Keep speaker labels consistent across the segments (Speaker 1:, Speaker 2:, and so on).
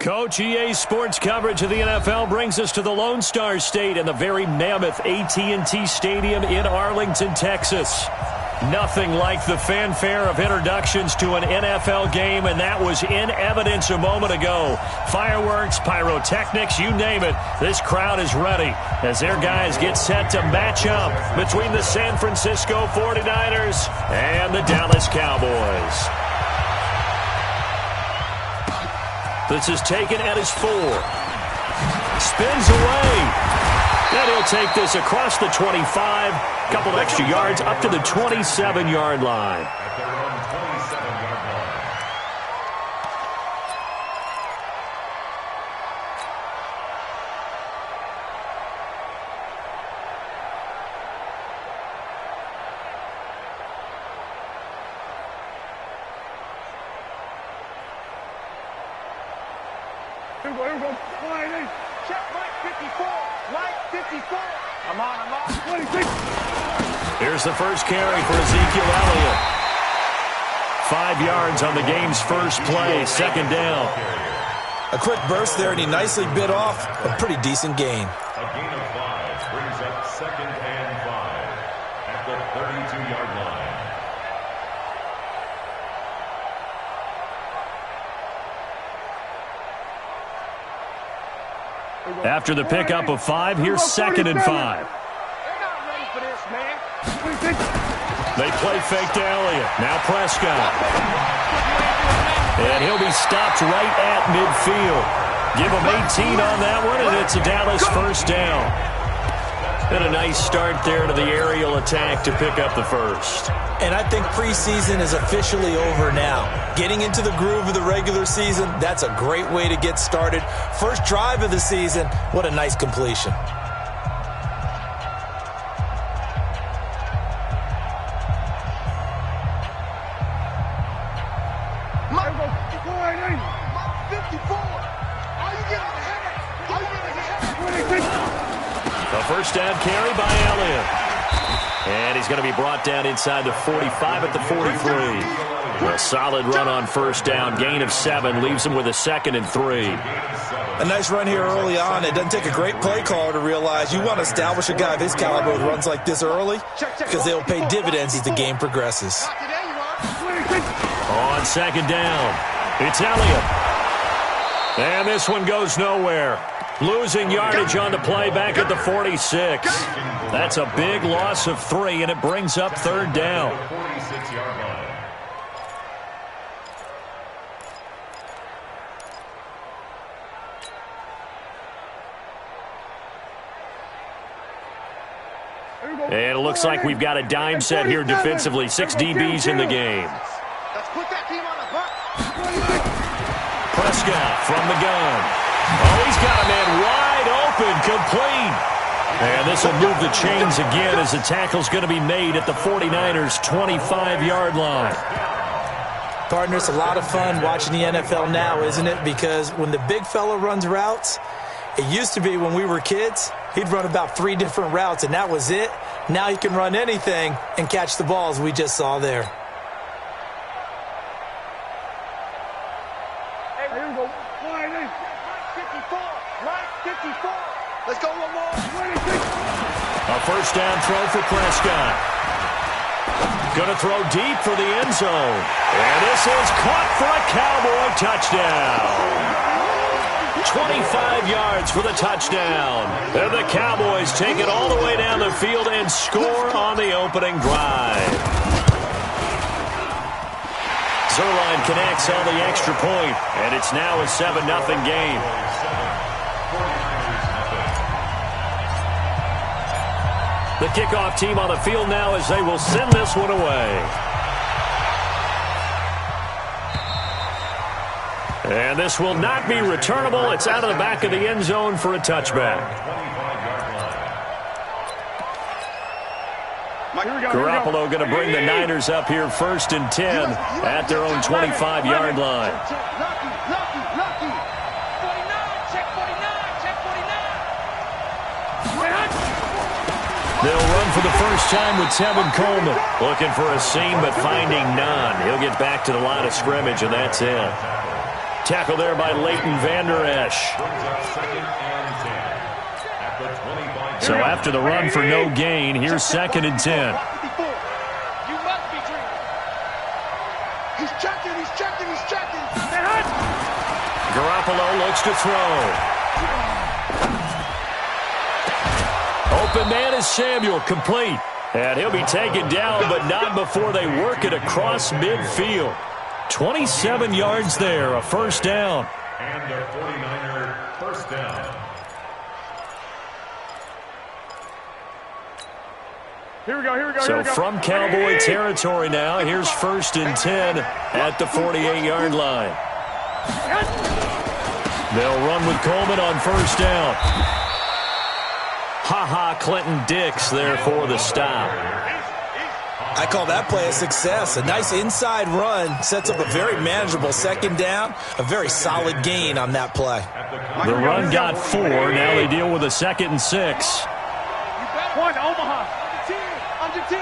Speaker 1: Coach, EA Sports coverage of the NFL brings us to the Lone Star State and the very mammoth AT&T Stadium in Arlington, Texas. Nothing like the fanfare of introductions to an NFL game, and that was in evidence a moment ago. Fireworks, pyrotechnics, you name it. This crowd is ready as their guys get set to match up between the San Francisco 49ers and the Dallas Cowboys. This is taken at his 4. Spins away. And he'll take this across the 25. Couple extra yards up to the 27-yard line.
Speaker 2: Here we go. Check Mike 54. Mike 54. I'm on. 26.
Speaker 1: Here's the first carry for Ezekiel Elliott. 5 yards on the game's first play, second down.
Speaker 3: A quick burst there, and he nicely bit off a pretty decent gain.
Speaker 4: A gain of 5 brings up 2nd and 5 at the 32-yard line.
Speaker 1: After the pickup of 5, here's 2nd and 5.
Speaker 2: They're not ready for this, man.
Speaker 1: They play fake to Elliott. Now Prescott. And he'll be stopped right at midfield. Give him 18 on that one, and it's a Dallas first down. And a nice start there to the aerial attack to pick up the first.
Speaker 3: And I think preseason is officially over now. Getting into the groove of the regular season, that's a great way to get started. First drive of the season, what a nice completion.
Speaker 1: A first down carry by Elliott. And he's going to be brought down inside the 45 at the 43. A solid run on first down. Gain of 7 leaves him with a 2nd and 3.
Speaker 3: A nice run here early on. It doesn't take a great play caller to realize you want to establish a guy of his caliber with runs like this early because they'll pay dividends as the game progresses.
Speaker 1: On second down, it's Elliott. And this one goes nowhere. Losing yardage on the play back at the 46. That's a big loss of 3, and it brings up third down. And it looks like we've got a dime set here defensively. 6 DBs in the game.
Speaker 2: Let's put that team on the butt.
Speaker 1: Prescott from the gun. Oh, he's got a man wide open, complete. And this will move the chains again as the tackle's going to be made at the 49ers' 25-yard line.
Speaker 3: Partner, it's a lot of fun watching the NFL now, isn't it? Because when the big fella runs routes, it used to be when we were kids, he'd run about 3 different routes, and that was it. Now he can run anything and catch the balls we just saw there.
Speaker 2: Let's go one more.
Speaker 1: A first down throw for Prescott. Going to throw deep for the end zone. And this is caught for a Cowboy touchdown. 25 yards for the touchdown. And the Cowboys take it all the way down the field and score on the opening drive. Zerline connects on the extra point, and it's now a 7-0 game. The kickoff team on the field now as they will send this one away. And this will not be returnable. It's out of the back of the end zone for a touchback. Garoppolo going to bring the Niners up here 1st and 10 at their own 25-yard line. They'll run for the first time with Tevin Coleman. Looking for a seam, but finding none. He'll get back to the line of scrimmage, and that's it. Tackle there by Leighton Vander Esch. So after the run for no gain, here's 2nd and 10.
Speaker 2: You must be dreaming. He's checking.
Speaker 1: Garoppolo looks to throw. Open man is Samuel, complete. And he'll be taken down, but not before they work it across midfield. 27 yards there, a first down.
Speaker 4: And a 49er first down.
Speaker 2: Here we go.
Speaker 1: So from Cowboy territory now, here's 1st and 10 at the 48-yard line. They'll run with Coleman on first down. Clinton Dix there for the stop.
Speaker 3: I call that play a success. A nice inside run sets up a very manageable 2nd down. A very solid gain on that play.
Speaker 1: The run got 4. Now they deal with a 2nd and 6.
Speaker 2: One, Omaha. Under 10.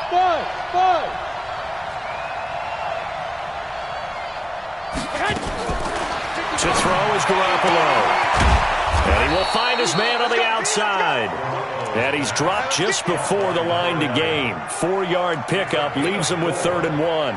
Speaker 2: Five.
Speaker 1: To throw is Garoppolo. And he will find his man on the outside. And he's dropped just before the line to gain. 4-yard pickup leaves him with 3rd and 1.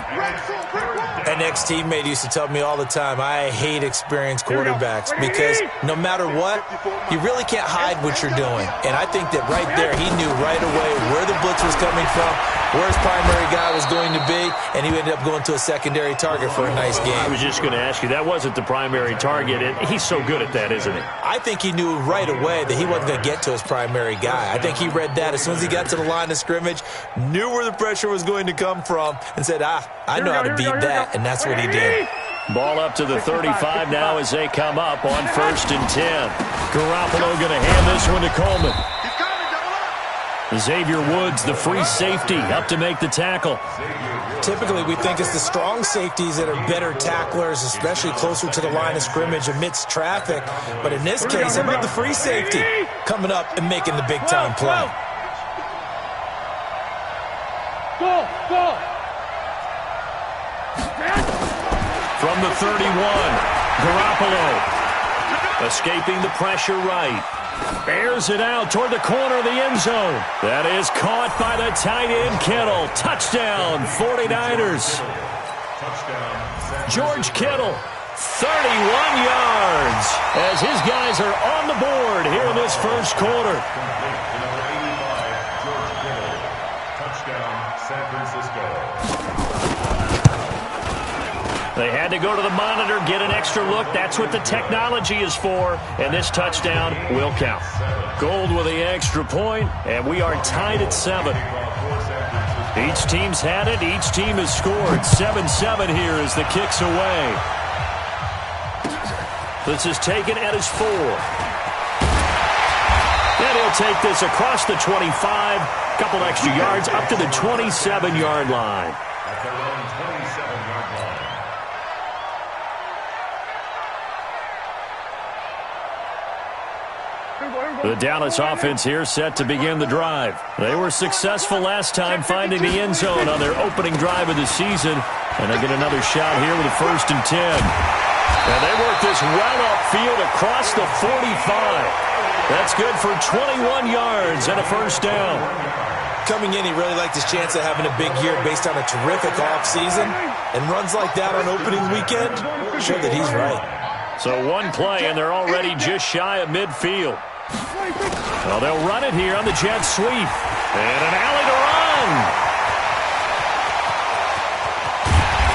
Speaker 3: An ex-teammate used to tell me all the time, I hate experienced quarterbacks because no matter what, you really can't hide what you're doing. And I think that right there, he knew right away where the blitz was coming from, where his primary guy was going to be, and he ended up going to a secondary target for a nice game.
Speaker 1: I was just going to ask you, that wasn't the primary target. He's so good at that, isn't he?
Speaker 3: I think he knew right away that he wasn't going to get to his primary guy. I think he read that as soon as he got to the line of scrimmage, knew where the pressure was going to come from, and said, I know how to beat that, and that's what he did.
Speaker 1: Ball up to the 35 now as they come up on 1st and 10. Garoppolo going to hand this one to Coleman. Xavier Woods, the free safety, up to make the tackle.
Speaker 3: Typically, we think it's the strong safeties that are better tacklers, especially closer to the line of scrimmage amidst traffic. But in this case, how about the free safety coming up and making the big-time play?
Speaker 2: Go.
Speaker 1: From the 31, Garoppolo escaping the pressure right. Bears it out toward the corner of the end zone. That is caught by the tight end Kittle. Touchdown, 49ers. George Kittle, 31 yards as his guys are on the board here in this first quarter.
Speaker 4: Touchdown, San Francisco.
Speaker 1: They had to go to the monitor, get an extra look. That's what the technology is for, and this touchdown will count. Gold with the extra point, and we are tied at 7. Each team's had it. Each team has scored. 7-7 here as the kick's away. This is taken at his 4. And he'll take this across the 25. Couple extra yards up to the 27-yard line.
Speaker 4: At their own 27-yard line.
Speaker 1: The Dallas offense here set to begin the drive. They were successful last time finding the end zone on their opening drive of the season. And they get another shot here with a 1st and 10. And they work this well upfield across the 45. That's good for 21 yards and a first down.
Speaker 3: Coming in, he really liked his chance of having a big year based on a terrific offseason. And runs like that on opening weekend show that he's right.
Speaker 1: So one play, and they're already just shy of midfield. Well, they'll run it here on the jet sweep. And an alley to run.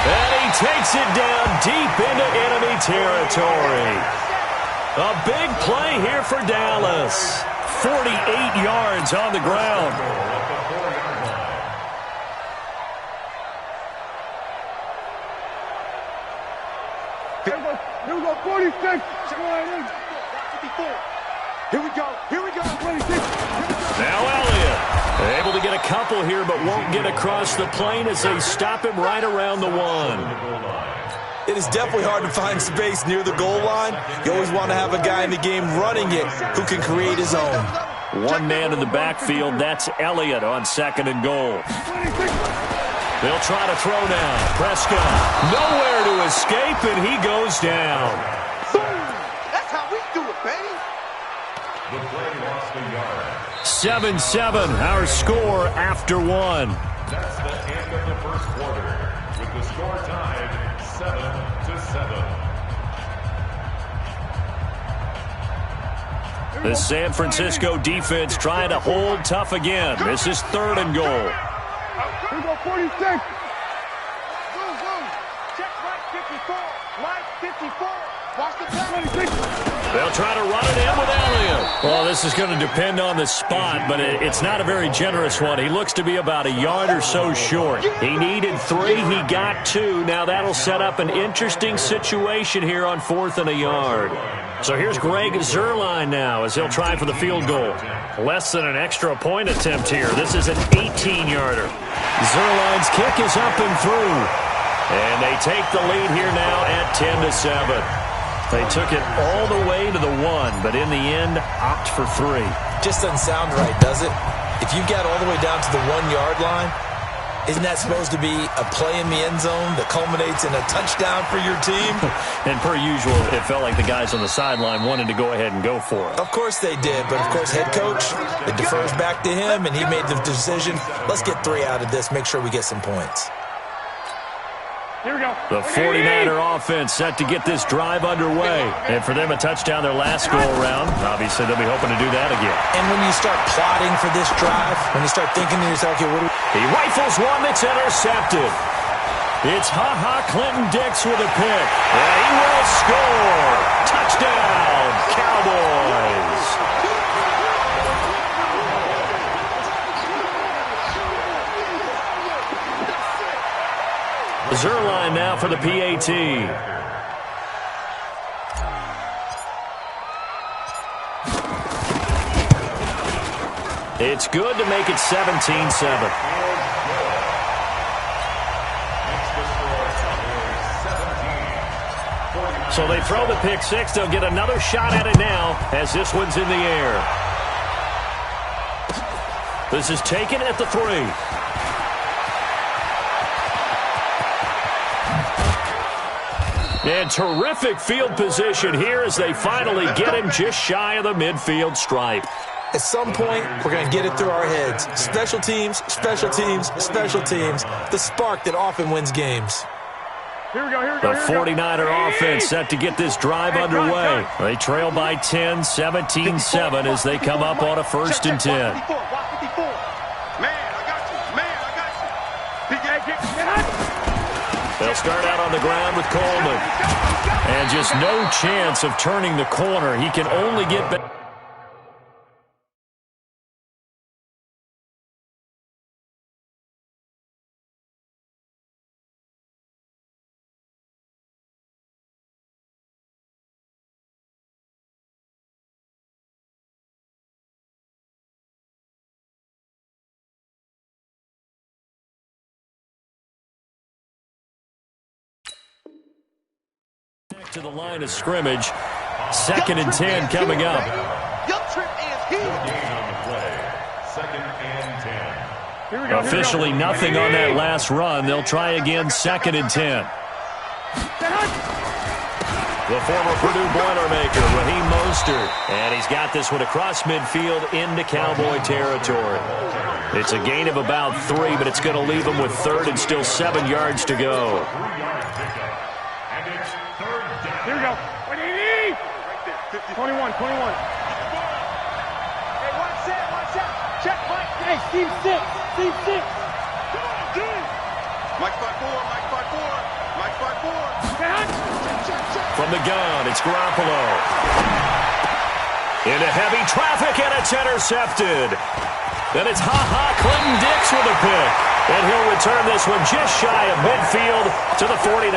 Speaker 1: And he takes it down deep into enemy territory. A big play here for Dallas. 48 yards on the ground.
Speaker 2: Here we go, 46. Here we go. 26.
Speaker 1: Now Elliott, able to get a couple here, but won't get across the plane as they stop him right around the 1.
Speaker 3: It is definitely hard to find space near the goal line. You always want to have a guy in the game running it who can create his own.
Speaker 1: One man in the backfield, that's Elliott on 2nd and goal. They'll try to throw now. Prescott nowhere to escape, and he goes down.
Speaker 2: That's how we do it, baby.
Speaker 4: The play lost a yard.
Speaker 1: 7-7, our score after one.
Speaker 4: That's the end of the first quarter, with the score tied 7-7.
Speaker 1: The San Francisco defense trying to hold tough again. This is 3rd and goal.
Speaker 2: Here we go, 46. Boom, boom. Check right 54. Right 54. Watch the play.
Speaker 1: They'll try to run it in with Elliott. Well, this is going to depend on the spot, but it's not a very generous one. He looks to be about a yard or so short. He needed 3. He got 2. Now that'll set up an interesting situation here on 4th and a yard. So here's Greg Zuerlein now as he'll try for the field goal. Less than an extra point attempt here. This is an 18-yarder. Zuerlein's kick is up and through. And they take the lead here now at 10-7. They took it all the way to the 1, but in the end, opt for 3.
Speaker 3: Just doesn't sound right, does it? If you got all the way down to the 1-yard line, isn't that supposed to be a play in the end zone that culminates in a touchdown for your team?
Speaker 1: And per usual, it felt like the guys on the sideline wanted to go ahead and go for it.
Speaker 3: Of course they did, but of course head coach, it defers back to him, and he made the decision, let's get 3 out of this, make sure we get some points.
Speaker 2: Here we go.
Speaker 1: The 49er offense set to get this drive underway. And for them, a touchdown their last go-around. Obviously, they'll be hoping to do that again.
Speaker 3: And when you start plotting for this drive, when you start thinking to yourself, okay, what do we...
Speaker 1: He rifles one that's intercepted. It's Clinton-Dix with a pick. And he will score. Touchdown, Cowboys. Zuerlein now for the PAT. It's good to make it 17-7. So they throw the pick 6. They'll get another shot at it now as this one's in the air. This is taken at the 3. And terrific field position here as they finally get him just shy of the midfield stripe.
Speaker 3: At some point, we're going to get it through our heads. Special teams, special teams, special teams. The spark that often wins games.
Speaker 2: Here we go, here we go.
Speaker 1: The 49er offense set to get this drive underway. They trail by 10, 17-7 as they come up on a 1st and 10.
Speaker 2: Man, I got you. Man, I got you.
Speaker 1: They'll start out on the ground with Coleman. And just no chance of turning the corner. He can only get back. To the line of scrimmage. 2nd and 10 coming up.
Speaker 2: Your trip is here.
Speaker 4: Gain on the play. 2nd and 10.
Speaker 2: Here we go.
Speaker 1: Officially nothing on that last run. They'll try again 2nd and 10. The former Purdue Boilermaker, Raheem Mostert. And he's got this one across midfield into Cowboy territory. It's a gain of about 3, but it's going to leave him with 3rd and still 7 yards to go.
Speaker 2: Here we go. What do you need? Right there. 21, 21. Hey, watch out. Check Mike. Hey, Steve 6. Steve 6. Come on, dude. Mike 5-4. Check.
Speaker 1: From the gun, it's Garoppolo. Into heavy traffic, and it's intercepted. Then it's Clinton-Dix with a pick. And he'll return this one just shy of midfield to the 49.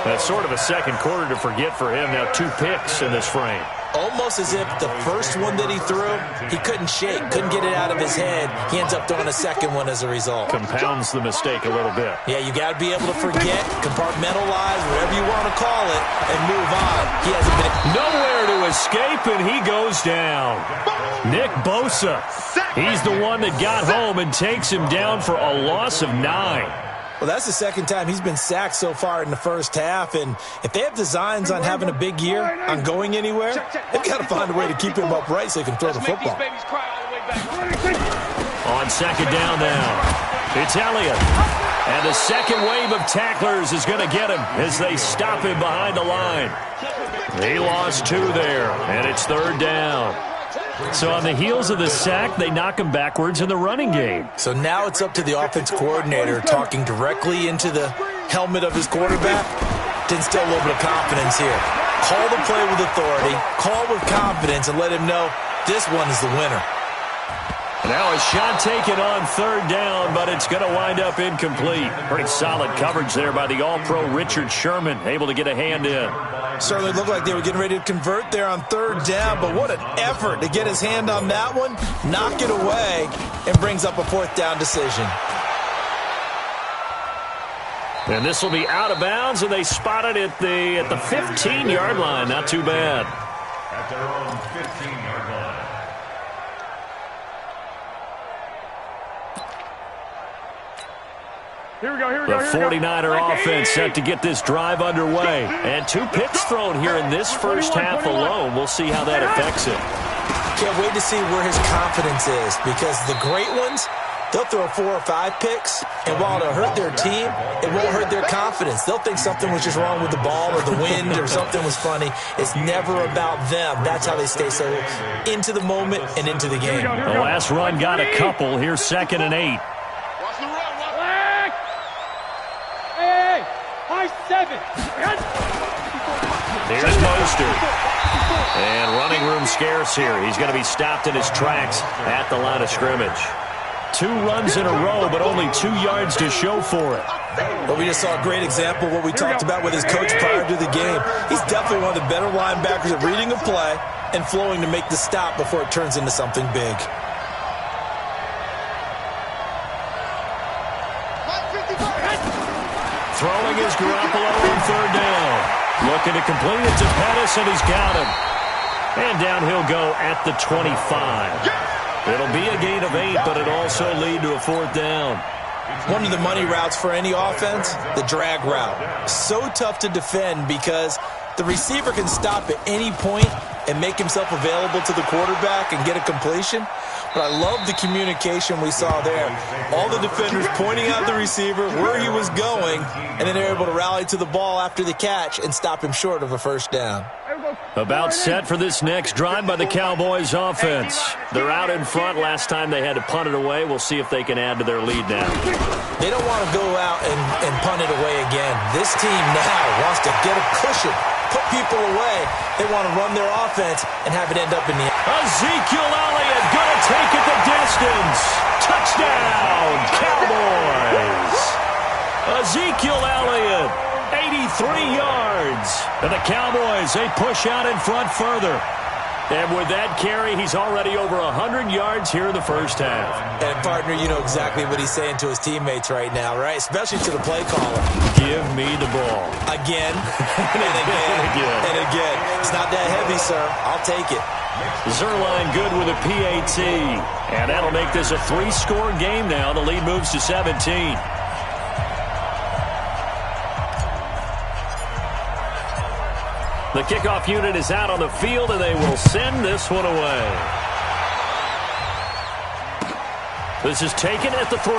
Speaker 1: That's sort of a second quarter to forget for him. Now 2 picks in this frame.
Speaker 3: Almost as if the first one that he threw, he couldn't shake, couldn't get it out of his head. He ends up throwing a second one as a result.
Speaker 1: Compounds the mistake a little bit.
Speaker 3: Yeah, you got to be able to forget, compartmentalize, whatever you want to call it, and move on. He hasn't been
Speaker 1: nowhere to escape, and he goes down. Nick Bosa, he's the one that got home and takes him down for a loss of 9.
Speaker 3: Well, that's the second time he's been sacked so far in the first half, and if they have designs on having a big year, on going anywhere, they've got to find a way to keep him upright so he can throw the football.
Speaker 1: On second down now, it's Elliott. And the second wave of tacklers is going to get him as they stop him behind the line. He lost 2 there, and it's third down. So on the heels of the sack, they knock him backwards in the running game.
Speaker 3: So now it's up to the offense coordinator talking directly into the helmet of his quarterback to instill a little bit of confidence here. Call the play with authority, call with confidence, and let him know this one is the winner.
Speaker 1: Now a shot taken on third down, but it's going to wind up incomplete. Pretty solid coverage there by the All-Pro Richard Sherman, able to get a hand in.
Speaker 3: Certainly looked like they were getting ready to convert there on third down, but what an effort to get his hand on that one, knock it away, and brings up a fourth down decision.
Speaker 1: And this will be out of bounds, and they spot it at the 15-yard line. Not too bad.
Speaker 4: At their own 15-yard line.
Speaker 2: Here we go, here we
Speaker 1: The
Speaker 2: go, here we go.
Speaker 1: 49er offense set to get this drive underway. And 2 picks thrown here in this first half alone. We'll see how that affects it.
Speaker 3: Can't wait to see where his confidence is, because the great ones, they'll throw 4 or 5 picks, and while it'll hurt their team, it won't hurt their confidence. They'll think something was just wrong with the ball or the wind or something was funny. It's never about them. That's how they stay so into the moment and into the game.
Speaker 1: The last run got a couple. Here's 2nd and 8.
Speaker 2: Watch the run, Hey, high 7.
Speaker 1: There's Mostert. And running room scarce here. He's going to be stopped in his tracks at the line of scrimmage. 2 runs in a row, but only 2 yards to show for it.
Speaker 3: But we just saw a great example of what we talked about with his coach prior to the game. He's definitely one of the better linebackers at reading a play and flowing to make the stop before it turns into something big.
Speaker 1: Throwing is Garoppolo on third down. Looking to complete it to Pettis, and he's got him. And down he'll go at the 25. It'll be a gain of 8, but it'll also lead to a fourth down.
Speaker 3: One of the money routes for any offense, the drag route. So tough to defend because the receiver can stop at any point and make himself available to the quarterback and get a completion. But I love the communication we saw there. All the defenders pointing out the receiver, where he was going, and then they're able to rally to the ball after the catch and stop him short of a first down.
Speaker 1: About set for this next drive by the Cowboys offense. They're out in front. Last time they had to punt it away. We'll see if they can add to their lead now.
Speaker 3: They don't want to go out and punt it away again. This team now wants to get a cushion, put people away. They want to run their offense and have it end up in the end.
Speaker 1: Ezekiel Elliott going to take it the distance. Touchdown, Cowboys. Ezekiel Elliott, 83 yards. And the Cowboys, they push out in front further. And with that carry, he's already over 100 yards here in the first half.
Speaker 3: And, partner, you know exactly what he's saying to his teammates right now, right? Especially to the play caller.
Speaker 1: Give me the ball.
Speaker 3: Again, and again, and again. It's not that heavy, sir. I'll take it.
Speaker 1: Zerline good with a PAT. And that'll make this a 3-score game now. The lead moves to 17. The kickoff unit is out on the field, and they will send this one away. This is taken at the 3.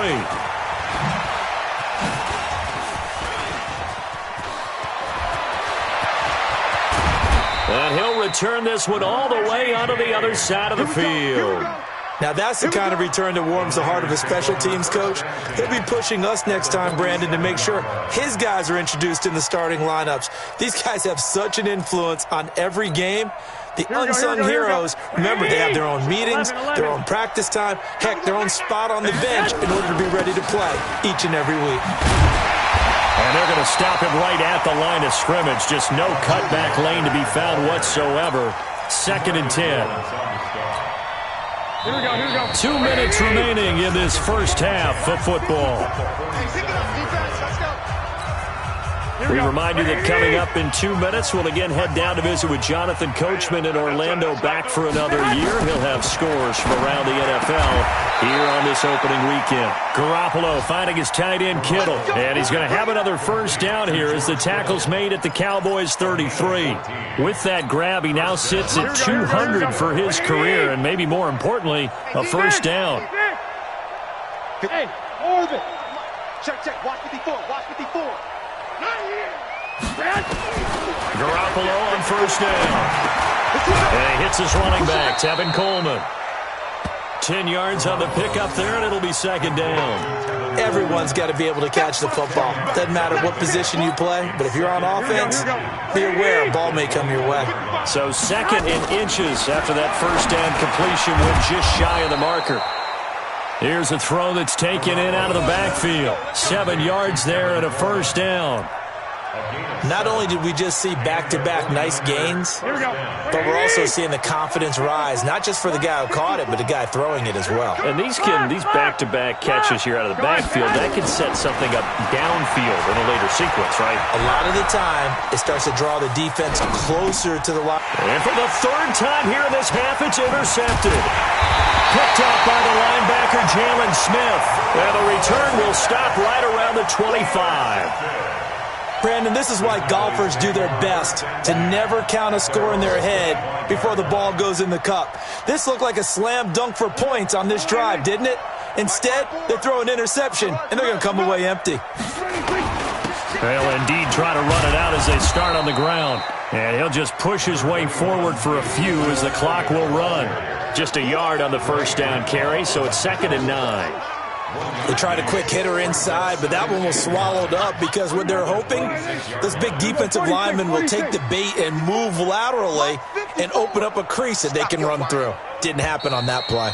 Speaker 1: And he'll return this one all the way onto the other side of the field.
Speaker 3: Now, that's the kind of return that warms the heart of a special teams coach. He'll be pushing us next time, Brandon, to make sure his guys are introduced in the starting lineups. These guys have such an influence on every game. The unsung heroes, remember, they have their own meetings, their own practice time, heck, their own spot on the bench in order to be ready to play each and every week.
Speaker 1: And they're going to stop him right at the line of scrimmage. Just no cutback lane to be found whatsoever. 2nd and 10.
Speaker 2: Here we go.
Speaker 1: 2 minutes remaining in this first half of football. We remind you that coming up in 2 minutes, we'll again head down to visit with Jonathan Coachman in Orlando, back for another year. He'll have scores from around the NFL here on this opening weekend. Garoppolo finding his tight end Kittle, and he's going to have another first down here as the tackle's made at the Cowboys' 33. With that grab, he now sits at 200 for his career, and maybe more importantly, a first down.
Speaker 2: Hey, orbit. Check. Watch 54.
Speaker 1: Garoppolo on first down. And he hits his running back, Tevin Coleman. 10 yards on the pickup there, and it'll be 2nd down.
Speaker 3: Everyone's got to be able to catch the football. Doesn't matter what position you play, but if you're on offense, be aware a ball may come your way.
Speaker 1: So 2nd and inches after that first down completion, went just shy of the marker. Here's a throw that's taken in out of the backfield. 7 yards there and a first down.
Speaker 3: Not only did we just see back-to-back nice gains, but we're also seeing the confidence rise, not just for the guy who caught it, but the guy throwing it as well.
Speaker 1: And these back-to-back catches here out of the backfield, that can set something up downfield in a later sequence, right?
Speaker 3: A lot of the time, it starts to draw the defense closer to the line.
Speaker 1: And for the 3rd time here in this half, it's intercepted. Picked up by the linebacker, Jalen Smith. And the return will stop right around the 25.
Speaker 3: Brandon, this is why golfers do their best to never count a score in their head before the ball goes in the cup. This looked like a slam dunk for points on this drive, didn't it? Instead, they throw an interception, and they're going to come away empty.
Speaker 1: They'll indeed try to run it out as they start on the ground. And he'll just push his way forward for a few as the clock will run. Just a yard on the first down carry, so it's 2nd and 9.
Speaker 3: They tried a quick hitter inside, but that one was swallowed up because what they're hoping, this big defensive lineman will take the bait and move laterally and open up a crease that they can run through. Didn't happen on that play.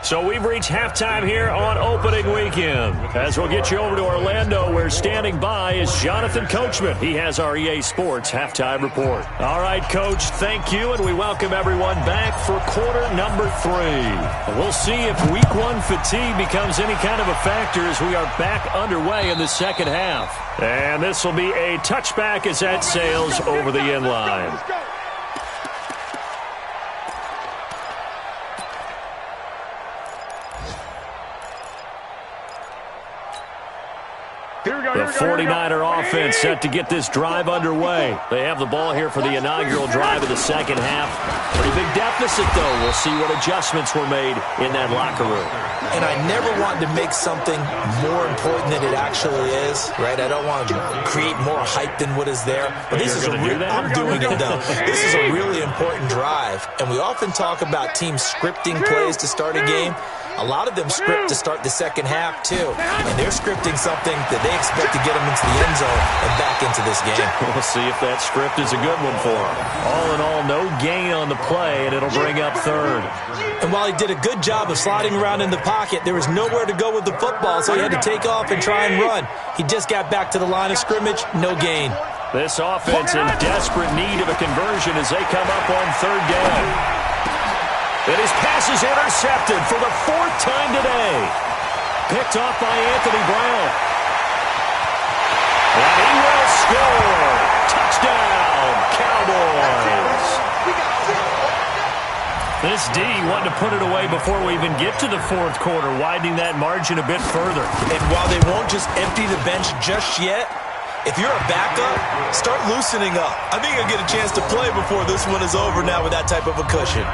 Speaker 1: So we've reached halftime here on opening weekend. As we'll get you over to Orlando, where standing by is Jonathan Coachman. He has our EA Sports halftime report. All right, Coach, thank you, and we welcome everyone back for quarter number 3. We'll see if week 1 fatigue becomes any kind of a factor as we are back underway in the second half. And this will be a touchback as that sails over the end line. The 49er offense set to get this drive underway. They have the ball here for the inaugural drive of the second half. Pretty big deficit, though. We'll see what adjustments were made in that locker room.
Speaker 3: And I never want to make something more important than it actually is, right? I don't want to create more hype than what is there. But this is I'm doing it, though. This is a really important drive. And we often talk about teams scripting plays to start a game. A lot of them script to start the second half, too. And they're scripting something that they expect to get them into the end zone and back into this game.
Speaker 1: We'll see if that script is a good one for them. All in all, no gain on the play, and it'll bring up 3rd.
Speaker 3: And while he did a good job of sliding around in the pocket, there was nowhere to go with the football, so he had to take off and try and run. He just got back to the line of scrimmage, no gain.
Speaker 1: This offense in desperate need of a conversion as they come up on 3rd down. And his pass is intercepted for the 4th time today. Picked off by Anthony Brown. And he will score. Touchdown, Cowboys. This D wanted to put it away before we even get to the 4th quarter, widening that margin a bit further.
Speaker 3: And while they won't just empty the bench just yet, if you're a backup, start loosening up. I think you'll get a chance to play before this one is over now with that type of a cushion.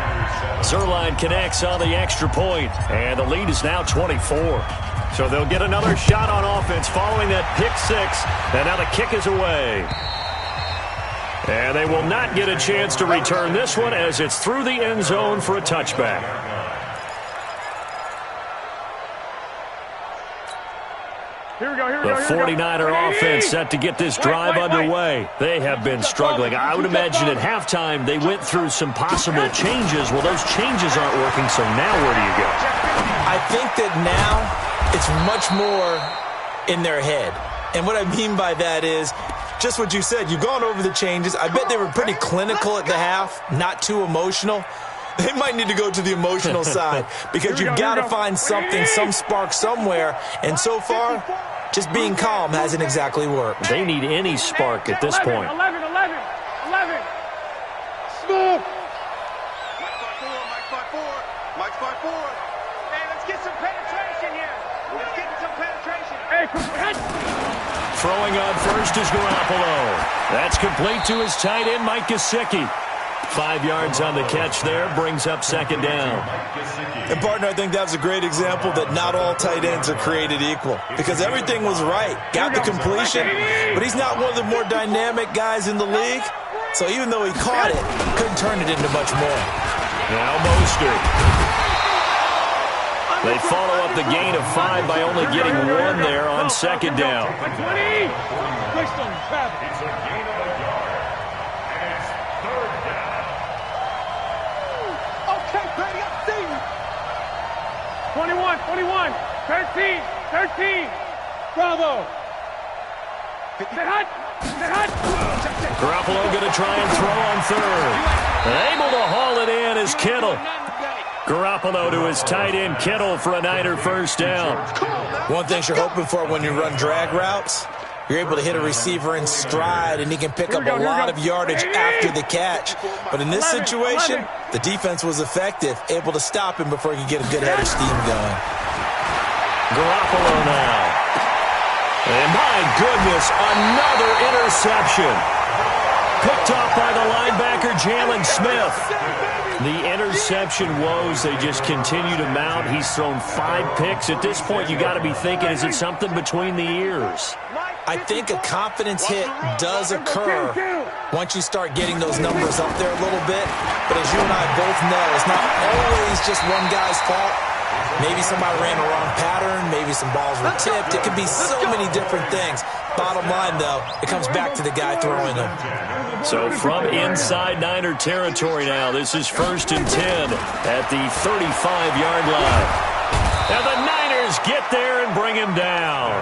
Speaker 1: Zerline connects on the extra point, and the lead is now 24. So they'll get another shot on offense following that pick 6, and now the kick is away. And they will not get a chance to return this one as it's through the end zone for a touchback. The 49er offense set to get this drive underway. They have been struggling. I would imagine at halftime they went through some possible changes. Well, those changes aren't working, so now where do you go?
Speaker 3: I think that now it's much more in their head. And what I mean by that is just what you said. You've gone over the changes. I bet they were pretty clinical at the half, not too emotional. They might need to go to the emotional side because you've got to find something, some spark somewhere. And so far, just being calm hasn't exactly worked.
Speaker 1: They need any spark at this point.
Speaker 2: 11. Smooth. Mike's 5-4. Hey, let's get some penetration here. Let's get some penetration. Hey,
Speaker 1: Throwing on first is Garoppolo. That's complete to his tight end, Mike Gesicki. 5 yards on the catch there, brings up second down.
Speaker 3: And, partner, I think that was a great example that not all tight ends are created equal because everything was right. Got the completion, but he's not one of the more dynamic guys in the league. So even though he caught it, couldn't turn it into much more.
Speaker 1: Now Mostert. They follow up the gain of 5 by only getting 1 there on second down.
Speaker 2: 20.
Speaker 4: It's a gain of a yard. And it's third down.
Speaker 2: Okay, Brady, I see you. 21. 13. Bravo.
Speaker 1: Garoppolo going to try and throw on third. Able to haul it in is Kittle. Garoppolo to his tight end, Kittle, for a Niner first down.
Speaker 3: One thing you're hoping for when you run drag routes, you're able to hit a receiver in stride, and he can pick up a lot of yardage after the catch. But in this situation, the defense was effective, able to stop him before he could get a good head of steam going.
Speaker 1: Garoppolo now. And my goodness, another interception. Picked off by the linebacker, Jalen Smith. The interception woes, they just continue to mount. He's thrown 5 picks. At this point, you got to be thinking, is it something between the ears?
Speaker 3: I think a confidence hit does occur once you start getting those numbers up there a little bit. But as you and I both know, it's not always just one guy's fault. Maybe somebody ran a wrong pattern. Maybe some balls were tipped. It could be so many different things. Bottom line, though, it comes back to the guy throwing them.
Speaker 1: So from inside Niner territory now, this is 1st and 10 at the 35-yard line. And the Niners get there and bring him down.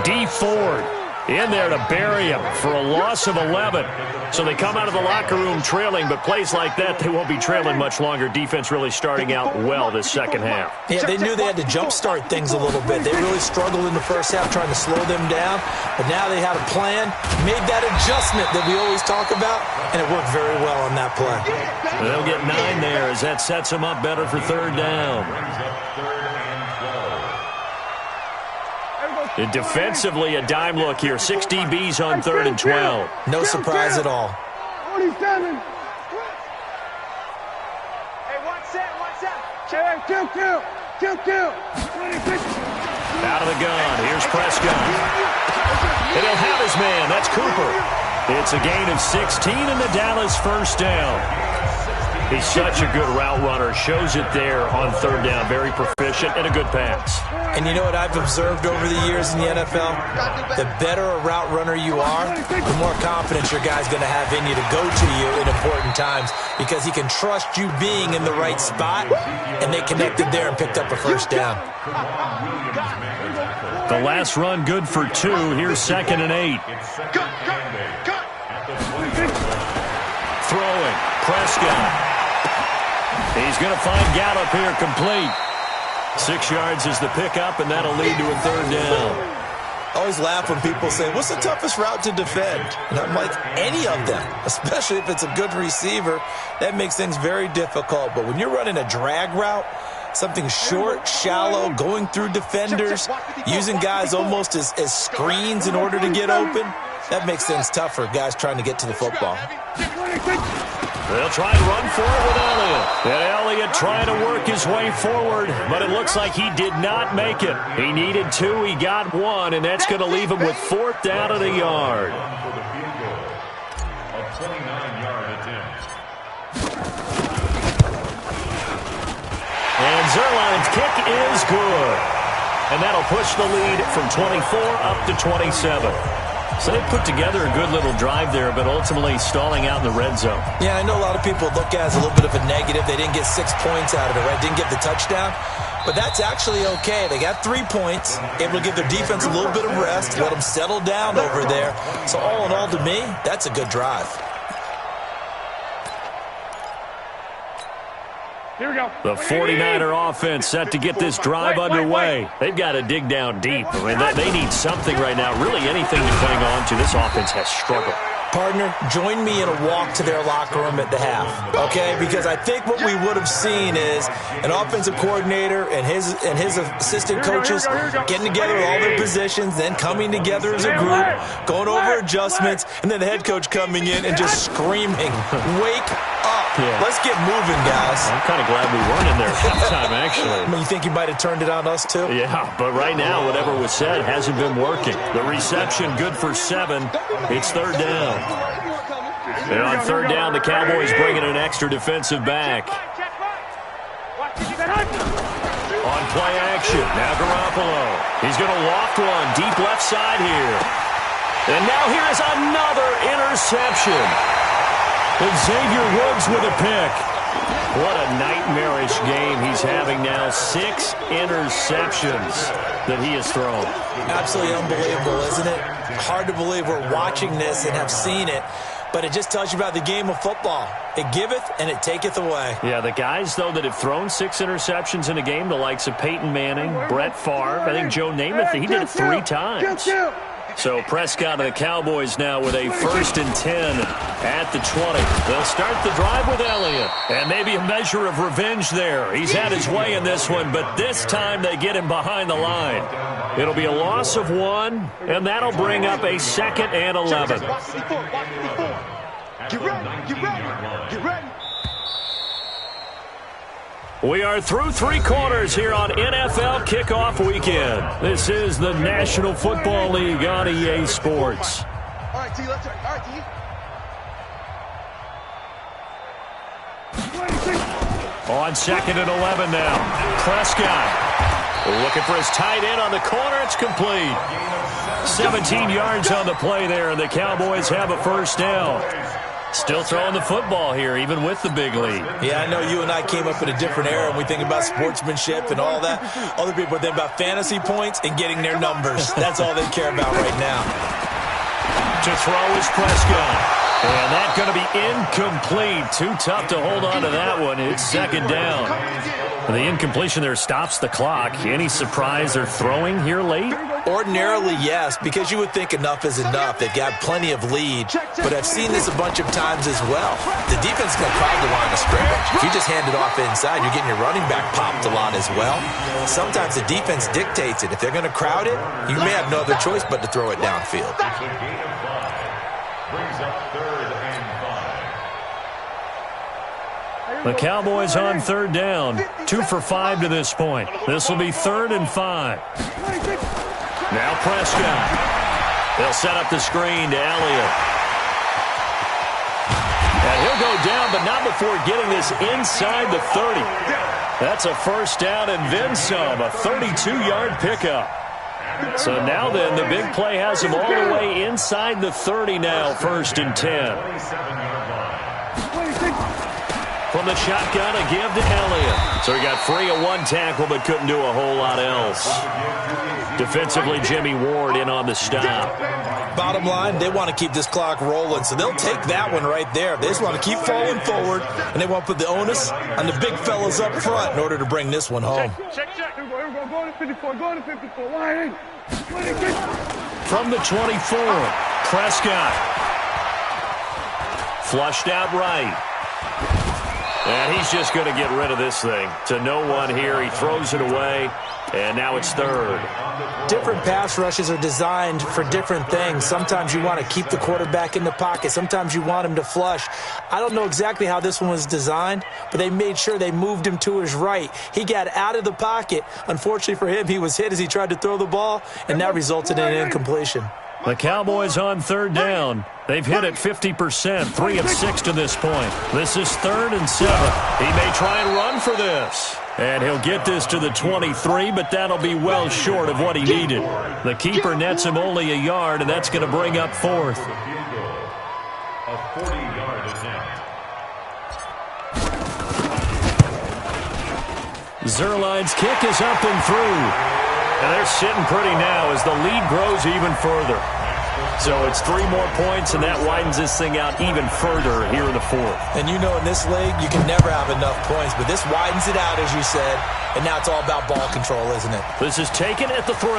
Speaker 1: D Ford in there to bury him for a loss of 11. So they come out of the locker room trailing, but plays like that, they won't be trailing much longer. Defense really starting out well this second half.
Speaker 3: Yeah, they knew they had to jumpstart things a little bit. They really struggled in the first half trying to slow them down, but now they had a plan, made that adjustment that we always talk about, and it worked very well on that play.
Speaker 1: They'll get 9 there as that sets them up better for third down. And defensively, a dime look here. 6 DBs on 3rd and 12.
Speaker 3: No surprise at all.
Speaker 2: 47. Hey, what's that? Kill. 26.
Speaker 1: Out of the gun. Here's Prescott. And he'll have his man. That's Cooper. It's a gain of 16 and the Dallas first down. He's such a good route runner. Shows it there on third down. Very proficient and a good pass.
Speaker 3: And you know what I've observed over the years in the NFL? The better a route runner you are, the more confidence your guy's going to have in you to go to you in important times because he can trust you being in the right spot, and they connected there and picked up a first down.
Speaker 1: The last run good for 2. Here's 2nd and 8. Throwing. Prescott. He's going to find Gallup here complete. 6 yards is the pickup, and that'll lead to a third down.
Speaker 3: I always laugh when people say, what's the toughest route to defend? And I'm like, any of them, especially if it's a good receiver. That makes things very difficult. But when you're running a drag route, something short, shallow, going through defenders, using guys almost as screens in order to get open, that makes things tough for guys trying to get to the football.
Speaker 1: They'll try and run for it with Elliott. And Elliott trying to work his way forward, but it looks like he did not make it. He needed 2, he got 1, and that's going to leave him with 4th down at a yard.
Speaker 4: For the field goal, a 29-yard attempt.
Speaker 1: And Zerline's kick is good. And that'll push the lead from 24 up to 27. So they put together a good little drive there, but ultimately stalling out in the red zone.
Speaker 3: Yeah, I know a lot of people look at it as a little bit of a negative. They didn't get 6 points out of it, right? Didn't get the touchdown. But that's actually okay. They got 3 points, able to give their defense a little bit of rest, let them settle down over there. So all in all, to me, that's a good drive.
Speaker 2: Here we go.
Speaker 1: The 49er offense set to get this drive underway. They've got to dig down deep. I mean, they need something right now, really anything to cling on to. This offense has struggled.
Speaker 3: Partner, join me in a walk to their locker room at the half, okay? Because I think what we would have seen is an offensive coordinator and his assistant coaches getting together all their positions, then coming together as a group, going over adjustments, and then the head coach coming in and just screaming, "Wake up.
Speaker 1: Yeah.
Speaker 3: Let's get moving, guys."
Speaker 1: I'm kind of glad we weren't in there at halftime, actually.
Speaker 3: I mean, you think you might have turned it on us, too?
Speaker 1: Yeah, but right now, whatever was said hasn't been working. The reception good for 7. It's third down. And on third down, the Cowboys bring in an extra defensive back. On play action, now Garoppolo. He's going to loft one deep left side here. And now here is another interception. And Xavier Woods with a pick. What a nightmarish game he's having now. 6 interceptions that he has thrown.
Speaker 3: Absolutely unbelievable, isn't it? Hard to believe we're watching this and have seen it. But it just tells you about the game of football. It giveth and it taketh away.
Speaker 1: Yeah, the guys, though, that have thrown 6 interceptions in a game, the likes of Peyton Manning, Brett Favre, I think Joe Namath, he did it 3 times. So Prescott and the Cowboys now with a 1st and 10 at the 20. They'll start the drive with Elliott. And maybe a measure of revenge there. He's had his way in this one, but this time they get him behind the line. It'll be a loss of 1, and that'll bring up a 2nd and 11.
Speaker 2: Get ready, get ready, get ready.
Speaker 1: We are through 3 quarters here on NFL Kickoff Weekend. This is the National Football League on EA Sports.
Speaker 2: All right, T, let's turn. All right, T.
Speaker 1: On 2nd and 11 now. Prescott looking for his tight end on the corner. It's complete. 17 yards on the play there, and the Cowboys have a 1st down. Still throwing the football here, even with the big lead.
Speaker 3: Yeah, I know you and I came up in a different era, and we think about sportsmanship and all that. Other people think about fantasy points and getting their numbers. That's all they care about right now.
Speaker 1: To throw is Prescott. And that's going to be incomplete. Too tough to hold on to that one. It's 2nd down. The incompletion there stops the clock. Any surprise they're throwing here late?
Speaker 3: Ordinarily, yes, because you would think enough is enough. They've got plenty of lead, but I've seen this a bunch of times as well. The defense is going to crowd the line of scrimmage. If you just hand it off inside, you're getting your running back popped a lot as well. Sometimes the defense dictates it. If they're going to crowd it, you may have no other choice but to throw it downfield.
Speaker 4: Brings up 3rd and 5.
Speaker 1: The Cowboys on 3rd down. 2 for 5 to this point. This will be 3rd and 5. Now Prescott. They'll set up the screen to Elliott. And he'll go down, but not before getting this inside the 30. That's a 1st down and then some. A 32-yard pickup. So now then, the big play has him all the way inside the 30 now, 1st and 10. From the shotgun, a give to Elliott. So he got free of 1 tackle, but couldn't do a whole lot else. Defensively, Jimmy Ward in on the stop.
Speaker 3: Bottom line, they want to keep this clock rolling, so they'll take that one right there. They just want to keep falling forward, and they want to put the onus on the big fellas up front in order to bring this one home.
Speaker 2: Check. Here we go. Go to 54. Go to 54. Line in.
Speaker 1: From the 24, Prescott. Flushed out right. And he's just going to get rid of this thing. To no one here. He throws it away, and now it's 3rd.
Speaker 3: Different pass rushes are designed for different things. Sometimes you want to keep the quarterback in the pocket. Sometimes you want him to flush. I don't know exactly how this one was designed, but they made sure they moved him to his right. He got out of the pocket. Unfortunately for him, he was hit as he tried to throw the ball, and that resulted in an incompletion.
Speaker 1: The Cowboys on 3rd down. They've hit it 50%, 3 of 6 to this point. This is 3rd and 7. He may try and run for this. And he'll get this to the 23, but that'll be well short of what he needed. The keeper nets him only a yard, and that's going to bring up 4th.
Speaker 4: A 40-yard attempt.
Speaker 1: Zerline's kick is up and through. And they're sitting pretty now as the lead grows even further. So it's 3 more points, and that widens this thing out even further here in the fourth.
Speaker 3: And you know in this league, you can never have enough points, but this widens it out, as you said, and now it's all about ball control, isn't it?
Speaker 1: This is taken at the 3.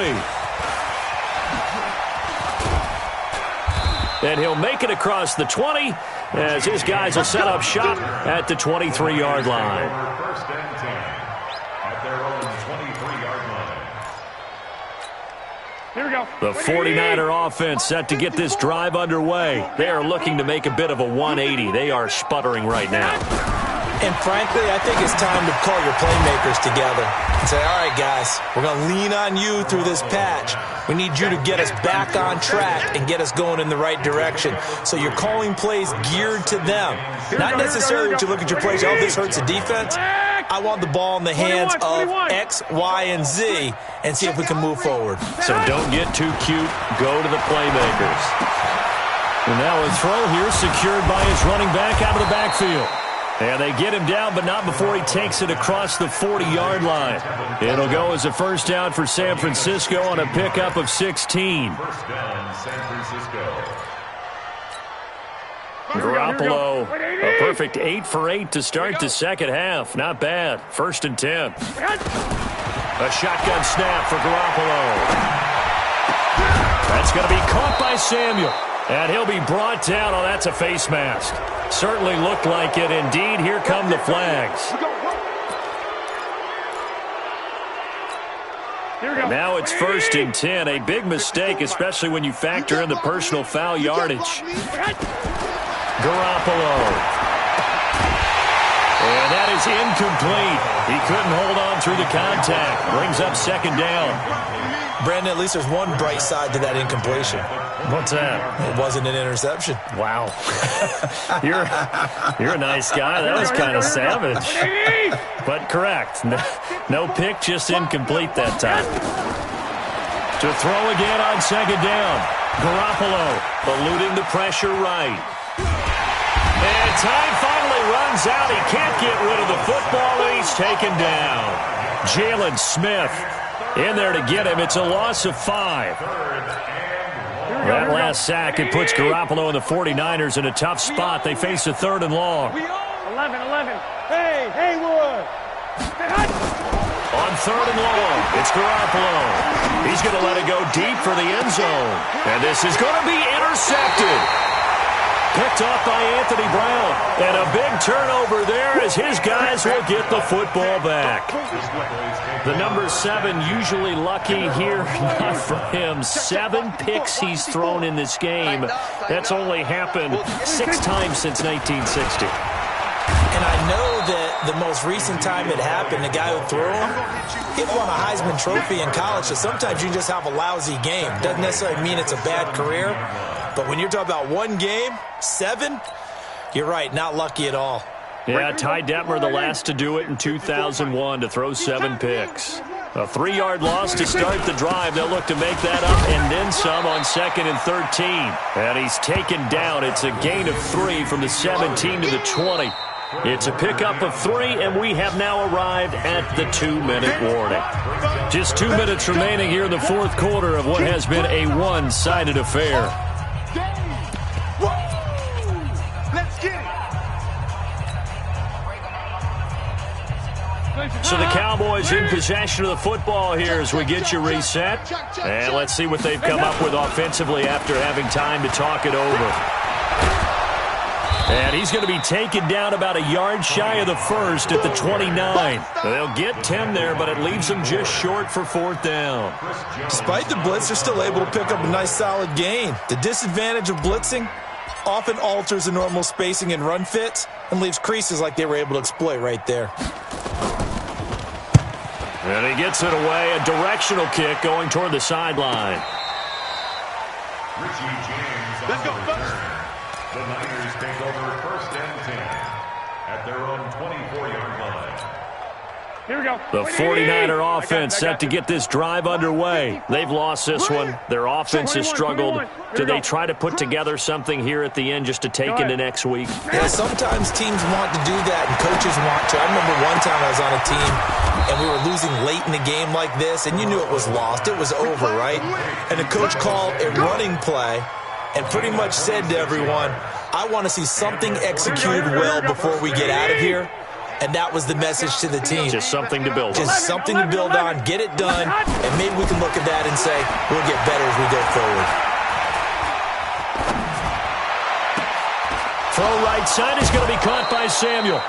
Speaker 1: And he'll make it across the 20 as his guys will set up shop at the 23-yard line.
Speaker 4: First and 10 at their own 23-yard line.
Speaker 2: Here we go.
Speaker 1: The 49er offense set to get this drive underway. They are looking to make a bit of a 180. They are sputtering right now.
Speaker 3: And frankly, I think it's time to call your playmakers together and say, all right, guys, we're going to lean on you through this patch. We need you to get us back on track and get us going in the right direction. So you're calling plays geared to them. Not necessarily that you look at your plays, oh, this hurts the defense. I want the ball in the hands of X, Y, and Z and see if we can move forward.
Speaker 1: So don't get too cute. Go to the playmakers. And now a throw here secured by his running back out of the backfield. And they get him down, but not before he takes it across the 40-yard line. It'll go as a first down for San Francisco on a pickup of 16.
Speaker 4: First down, San Francisco.
Speaker 1: Garoppolo, a perfect 8 for 8 to start the second half. Not bad. First and 10. A shotgun snap for Garoppolo. That's going to be caught by Samuel. And he'll be brought down. Oh, that's a face mask. Certainly looked like it. Indeed, here come the flags. Now it's first and 10. A big mistake, especially when you factor in the personal foul yardage. Garoppolo. And that is incomplete. He couldn't hold on through the contact. Brings up second down.
Speaker 3: Brandon, at least there's one bright side to that incompletion.
Speaker 1: What's that?
Speaker 3: It wasn't an interception.
Speaker 1: Wow. You're a nice guy. That was kind of savage. But correct. No pick, just incomplete that time. To throw again on second down. Garoppolo eluding the pressure right. And time finally runs out. He can't get rid of the football, and he's taken down. Jalen Smith in there to get him. It's a loss of 5. That last sack, it puts Garoppolo and the 49ers in a tough spot. They face a 3rd and long.
Speaker 2: 11. Hey, Haywood.
Speaker 1: On 3rd and long, it's Garoppolo. He's going to let it go deep for the end zone. And this is going to be intercepted. Picked off by Anthony Brown. And a big turnover there as his guys will get the football back. The number 7 usually lucky here. Not for him. 7 picks he's thrown in this game. That's only happened 6 times since 1960.
Speaker 3: And I know that the most recent time it happened, the guy who threw him, he won a Heisman Trophy in college. So sometimes you just have a lousy game. Doesn't necessarily mean it's a bad career. But when you're talking about one game, 7, you're right, not lucky at all.
Speaker 1: Yeah, Ty Detmer, the last to do it in 2001, to throw 7 picks. A 3-yard loss to start the drive. They'll look to make that up and then some on 2nd and 13. And he's taken down. It's a gain of 3 from the 17 to the 20. It's a pickup of 3, and we have now arrived at the 2-minute warning. Just 2 minutes remaining here in the fourth quarter of what has been a one-sided affair.
Speaker 2: Let's get it.
Speaker 1: So the Cowboys in possession of the football here as we get you reset. And let's see what they've come up with offensively after having time to talk it over. And he's going to be taken down about a yard shy of the first at the 29. They'll get 10 there, but it leaves them just short for 4th down.
Speaker 3: Despite the blitz, they're still able to pick up a nice solid gain. The disadvantage of blitzing often alters the normal spacing and run fits and leaves creases like they were able to exploit right there.
Speaker 1: And he gets it away, a directional kick going toward the sideline.
Speaker 4: Richie James on the return. The Niners take over 1st and 10 at their own 24-yard line.
Speaker 2: Here we go.
Speaker 1: The 49er offense set to get this drive underway. They've lost this one. Their offense has struggled. Do they try to put together something here at the end just to take into next week?
Speaker 3: Yeah, sometimes teams want to do that and coaches want to. I remember one time I was on a team and we were losing late in a game like this, and you knew it was lost. It was over, right? And the coach called a running play and pretty much said to everyone, I want to see something executed well before we get out of here. And that was the message to the team.
Speaker 1: Just something to build on.
Speaker 3: Just something to build on, get it done, and maybe we can look at that and say, we'll get better as we go forward.
Speaker 1: Throw right side is going to be caught by Samuel.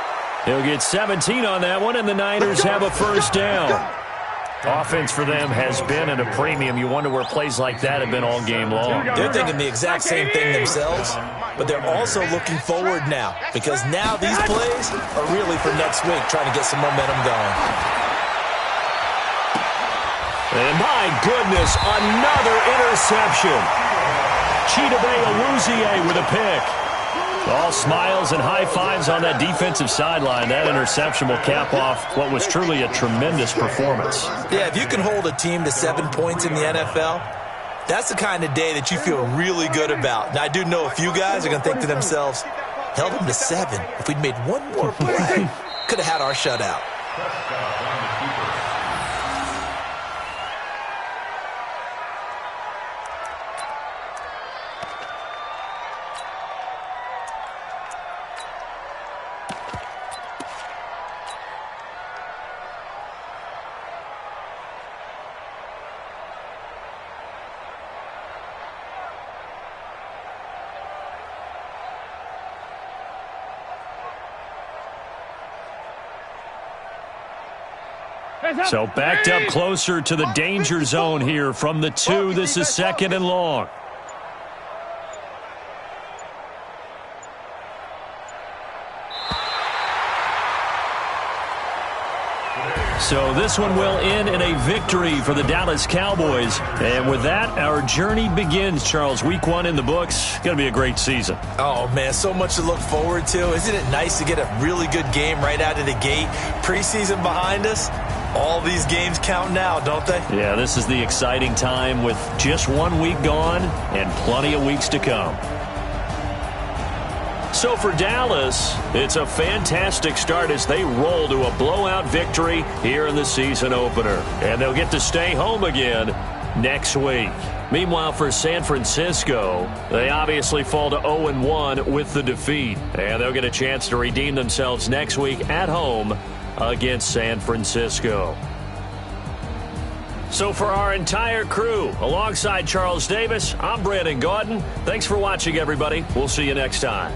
Speaker 1: He'll get 17 on that one, and the Niners have a first down. Offense for them has been at a premium. You wonder where plays like that have been all game long.
Speaker 3: They're thinking the exact same thing themselves, but they're also looking forward now, because now these plays are really for next week, trying to get some momentum going.
Speaker 1: And my goodness, another interception. Chidobe Awuzie with a pick. All smiles and high fives on that defensive sideline. That interception will cap off what was truly a tremendous performance.
Speaker 3: Yeah, if you can hold a team to 7 points in the NFL, that's the kind of day that you feel really good about. Now, I do know a few guys are going to think to themselves, held them to 7. If we'd made one more play, could have had our shutout.
Speaker 1: So backed up closer to the danger zone here from the 2. This is 2nd and long. So this one will end in a victory for the Dallas Cowboys. And with that, our journey begins, Charles. Week 1 in the books. Going to be a great season.
Speaker 3: Oh, man, so much to look forward to. Isn't it nice to get a really good game right out of the gate? Preseason behind us. All these games count now, don't they?
Speaker 1: Yeah, this is the exciting time with just 1 week gone and plenty of weeks to come. So for Dallas, it's a fantastic start as they roll to a blowout victory here in the season opener. And they'll get to stay home again next week. Meanwhile, for San Francisco, they obviously fall to 0-1 with the defeat. And they'll get a chance to redeem themselves next week at home against San Francisco. So for our entire crew, alongside Charles Davis, I'm Brandon Gaudin. Thanks for watching, everybody. We'll see you next time.